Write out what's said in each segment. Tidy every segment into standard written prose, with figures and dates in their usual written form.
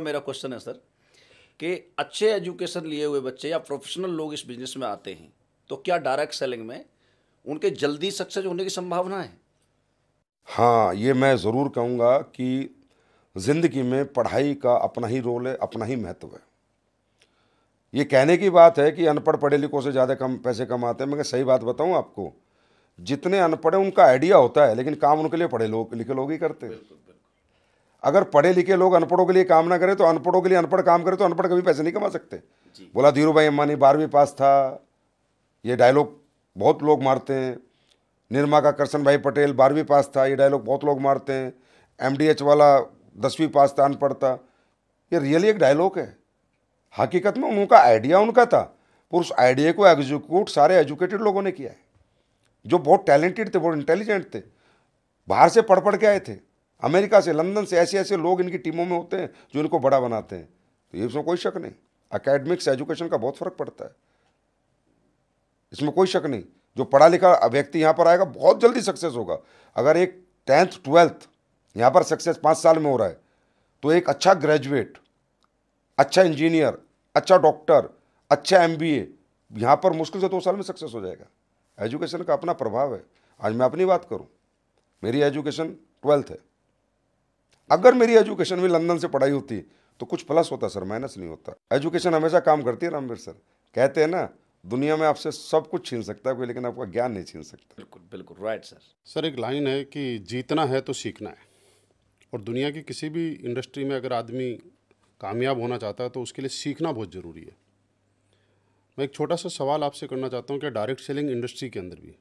मेरा क्वेश्चन है सर कि अच्छे एजुकेशन लिए हुए बच्चे या प्रोफेशनल लोग इस बिजनेस में आते हैं तो क्या डायरेक्ट सेलिंग में उनके जल्दी सक्सेस होने की संभावना है? हाँ, ये मैं ज़रूर कहूँगा कि ज़िंदगी में पढ़ाई का अपना ही रोल है, अपना ही महत्व है। ये कहने की बात है कि अनपढ़ पढ़े लिखों से ज़्यादा कम पैसे कमाते हैं, मगर सही बात बताऊँ आपको, जितने अनपढ़ हैं उनका आइडिया होता है, लेकिन काम उनके लिए पढ़े लोग लिखे लोग ही करते हैं। अगर पढ़े लिखे लोग अनपढ़ों के लिए काम ना करें तो अनपढ़ों के लिए अनपढ़ काम करे तो अनपढ़ कभी पैसे नहीं कमा सकते। बोला धीरू भाई अंबानी 12वीं पास था, ये डायलॉग बहुत लोग मारते हैं। निर्मा का करसन भाई पटेल 12वीं पास था, ये डायलॉग बहुत लोग मारते हैं। एमडीएच वाला 10वीं पास था, अनपढ़ था। ये रियली एक डायलॉग है। हकीकत में उनका आइडिया उनका था, पर उस आइडिया को एग्जीक्यूट सारे एजुकेटेड लोगों ने किया है, जो बहुत टैलेंटेड थे, बहुत इंटेलिजेंट थे, बाहर से पढ़ पढ़ के आए थे, अमेरिका से, लंदन से। ऐसे ऐसे लोग इनकी टीमों में होते हैं जो इनको बड़ा बनाते हैं। तो ये इसमें कोई शक नहीं, अकेडमिक्स एजुकेशन का बहुत फर्क पड़ता है, इसमें कोई शक नहीं। जो पढ़ा लिखा व्यक्ति यहाँ पर आएगा बहुत जल्दी सक्सेस होगा। अगर एक 10th 12th यहाँ पर सक्सेस 5 साल में हो रहा है, तो एक अच्छा ग्रेजुएट, अच्छा इंजीनियर, अच्छा डॉक्टर, अच्छा एमबीए यहाँ पर मुश्किल से 2 साल में सक्सेस हो जाएगा। एजुकेशन का अपना प्रभाव है। आज मैं अपनी बात करूँ, मेरी एजुकेशन 12th है। अगर मेरी एजुकेशन में लंदन से पढ़ाई होती तो कुछ प्लस होता सर, माइनस नहीं होता। एजुकेशन हमेशा काम करती है। रामवीर सर कहते हैं ना, दुनिया में आपसे सब कुछ छीन सकता है कोई, लेकिन आपका ज्ञान नहीं छीन सकता। बिल्कुल बिल्कुल राइट सर। सर एक लाइन है कि जीतना है तो सीखना है, और दुनिया की किसी भी इंडस्ट्री में अगर आदमी कामयाब होना चाहता है तो उसके लिए सीखना बहुत ज़रूरी है। मैं एक छोटा सा सवाल आपसे करना चाहता हूँ कि डायरेक्ट सेलिंग इंडस्ट्री के अंदर भी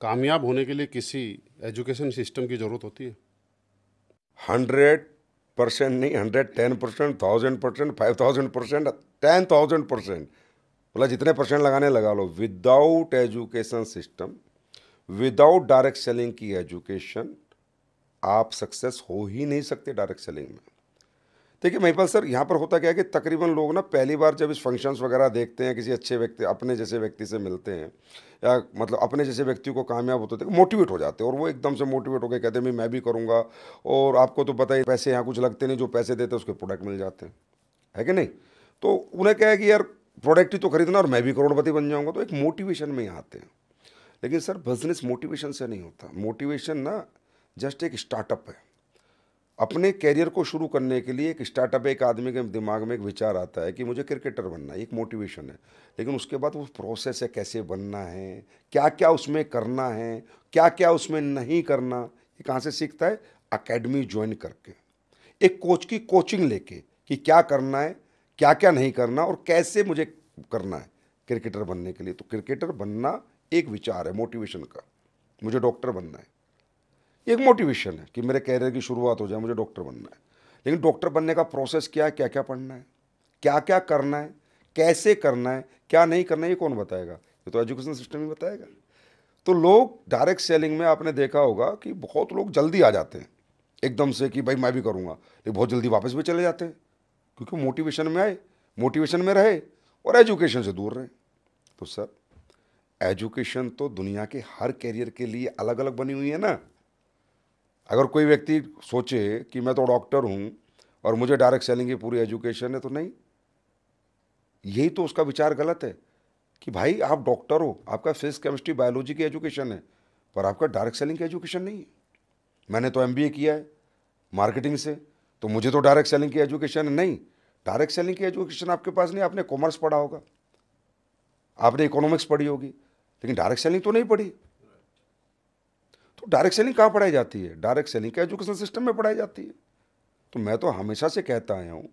कामयाब होने के लिए किसी एजुकेशन सिस्टम की ज़रूरत होती है? 100% नहीं, 110%, 1000%, 5000%, 10,000%, मतलब जितने परसेंट लगाने लगा लो। Without education system, without direct selling की एजुकेशन, आप सक्सेस हो ही नहीं सकते डायरेक्ट सेलिंग में। देखिए महिपाल सर, यहाँ पर होता क्या है कि तकरीबन लोग ना पहली बार जब इस फंक्शंस वगैरह देखते हैं, किसी अच्छे व्यक्ति, अपने जैसे व्यक्ति से मिलते हैं, या मतलब अपने जैसे व्यक्ति को कामयाब होते थे, मोटिवेट हो जाते हैं, और वो एकदम से मोटिवेट होकर कहते हैं मैं भी करूँगा। और आपको तो पता ही, पैसे यहाँ कुछ लगते नहीं, जो पैसे देते हैं उसके प्रोडक्ट मिल जाते हैं, है कि नहीं? तो उन्हें क्या है कि यार प्रोडक्ट ही तो खरीदना और मैं भी करोड़पति बन जाऊँगा, तो एक मोटिवेशन में ही आते हैं। लेकिन सर बिजनेस मोटिवेशन से नहीं होता। मोटिवेशन ना जस्ट एक स्टार्टअप है। अपने कैरियर को शुरू करने के लिए एक स्टार्टअप, एक आदमी के दिमाग में एक विचार आता है कि मुझे क्रिकेटर बनना है, एक मोटिवेशन है। लेकिन उसके बाद वो प्रोसेस है, कैसे बनना है, क्या क्या उसमें करना है, क्या क्या उसमें नहीं करना। ये कहाँ से सीखता है? अकेडमी ज्वाइन करके, एक कोच की कोचिंग लेके कि क्या करना है, क्या क्या नहीं करना, और कैसे मुझे करना है क्रिकेटर बनने के लिए। तो क्रिकेटर बनना एक विचार है मोटिवेशन का, मुझे डॉक्टर बनना है, एक मोटिवेशन है कि मेरे कैरियर की शुरुआत हो जाए, मुझे डॉक्टर बनना है। लेकिन डॉक्टर बनने का प्रोसेस क्या है, क्या क्या पढ़ना है, क्या क्या करना है, कैसे करना है, क्या नहीं करना है, ये कौन बताएगा? ये तो एजुकेशन सिस्टम ही बताएगा। तो लोग डायरेक्ट सेलिंग में आपने देखा होगा कि बहुत लोग जल्दी आ जाते हैं एकदम से कि भाई मैं भी करूँगा, लेकिन बहुत जल्दी वापस भी चले जाते हैं, क्योंकि मोटिवेशन में आए, मोटिवेशन में रहे और एजुकेशन से दूर रहे। तो सर एजुकेशन तो दुनिया के हर कैरियर के लिए अलग अलग बनी हुई है ना। अगर कोई व्यक्ति सोचे कि मैं तो डॉक्टर हूँ और मुझे डायरेक्ट सेलिंग की पूरी एजुकेशन है, तो नहीं, यही तो उसका विचार गलत है कि भाई आप डॉक्टर हो, आपका फिजिक्स केमिस्ट्री बायोलॉजी की एजुकेशन है, पर आपका डायरेक्ट सेलिंग की एजुकेशन नहीं है। मैंने तो एमबीए किया है मार्केटिंग से, तो मुझे तो डायरेक्ट सेलिंग की एजुकेशन नहीं। डायरेक्ट सेलिंग की एजुकेशन आपके पास नहीं, आपने कॉमर्स पढ़ा होगा, आपने इकोनॉमिक्स पढ़ी होगी, लेकिन डायरेक्ट सेलिंग तो नहीं पढ़ी। तो डायरेक्ट सेलिंग कहाँ पढ़ाई जाती है? डायरेक्ट सेलिंग का एजुकेशन सिस्टम में पढ़ाई जाती है। तो मैं तो हमेशा से कहता आया हूँ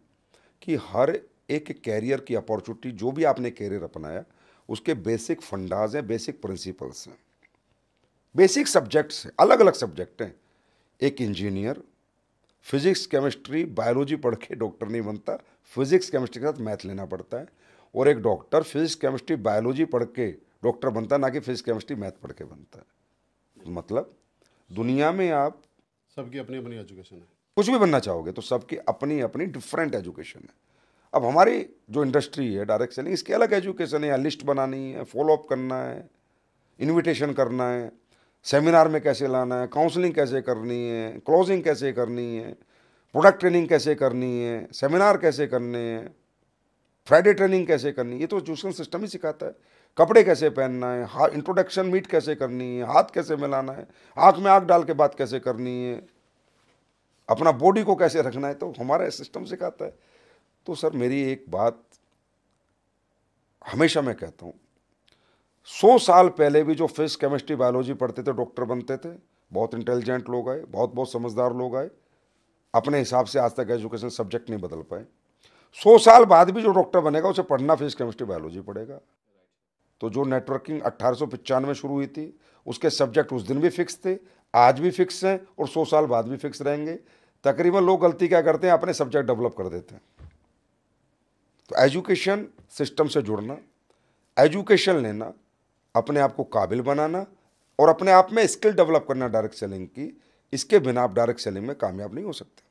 कि हर एक कैरियर की अपॉर्चुनिटी, जो भी आपने कैरियर अपनाया, उसके बेसिक फंडाज हैं, बेसिक प्रिंसिपल्स हैं, बेसिक सब्जेक्ट्स हैं, अलग अलग सब्जेक्ट हैं। एक इंजीनियर फिजिक्स केमिस्ट्री बायोलॉजी पढ़ के डॉक्टर नहीं बनता, फिजिक्स केमिस्ट्री के साथ मैथ लेना पड़ता है। और एक डॉक्टर फिजिक्स केमिस्ट्री बायोलॉजी पढ़ के डॉक्टर बनता है, ना कि फिजिक्स केमिस्ट्री मैथ पढ़ के बनता है। मतलब दुनिया में आप सबकी अपनी अपनी एजुकेशन है। कुछ भी बनना चाहोगे तो सबकी अपनी अपनी डिफरेंट एजुकेशन है। अब हमारी जो इंडस्ट्री है डायरेक्ट सेलिंग, इसकी अलग एजुकेशन है। या लिस्ट बनानी है, फॉलो अप करना है, इनविटेशन करना है, सेमिनार में कैसे लाना है, काउंसलिंग कैसे करनी है, क्लोजिंग कैसे करनी है, प्रोडक्ट ट्रेनिंग कैसे करनी है, सेमिनार कैसे करने हैं, फ्राइडे ट्रेनिंग कैसे करनी है, ये तो एजुकेशन सिस्टम ही सिखाता है। कपड़े कैसे पहनना है, इंट्रोडक्शन मीट कैसे करनी है, हाथ कैसे मिलाना है, आँख में आँख डाल के बात कैसे करनी है, अपना बॉडी को कैसे रखना है, तो हमारा सिस्टम सिखाता है। तो सर मेरी एक बात हमेशा मैं कहता हूँ, 100 साल पहले भी जो फिजिक्स केमिस्ट्री बायोलॉजी पढ़ते थे, डॉक्टर बनते थे, बहुत इंटेलिजेंट लोग आए, बहुत बहुत समझदार लोग आए, अपने हिसाब से आज तक एजुकेशन सब्जेक्ट नहीं बदल पाए। 100 साल बाद भी जो डॉक्टर बनेगा उसे पढ़ना फिजिक्स केमिस्ट्री बायोलॉजी पड़ेगा। तो जो नेटवर्किंग 1895 में शुरू हुई थी, उसके सब्जेक्ट उस दिन भी फिक्स थे, आज भी फिक्स हैं और 100 साल बाद भी फिक्स रहेंगे। तकरीबन लोग गलती क्या करते हैं, अपने सब्जेक्ट डेवलप कर देते हैं। तो एजुकेशन सिस्टम से जुड़ना, एजुकेशन लेना, अपने आप को काबिल बनाना और अपने आप में स्किल डेवलप करना डायरेक्ट सेलिंग की, इसके बिना आप डायरेक्ट सेलिंग में कामयाब नहीं हो सकते।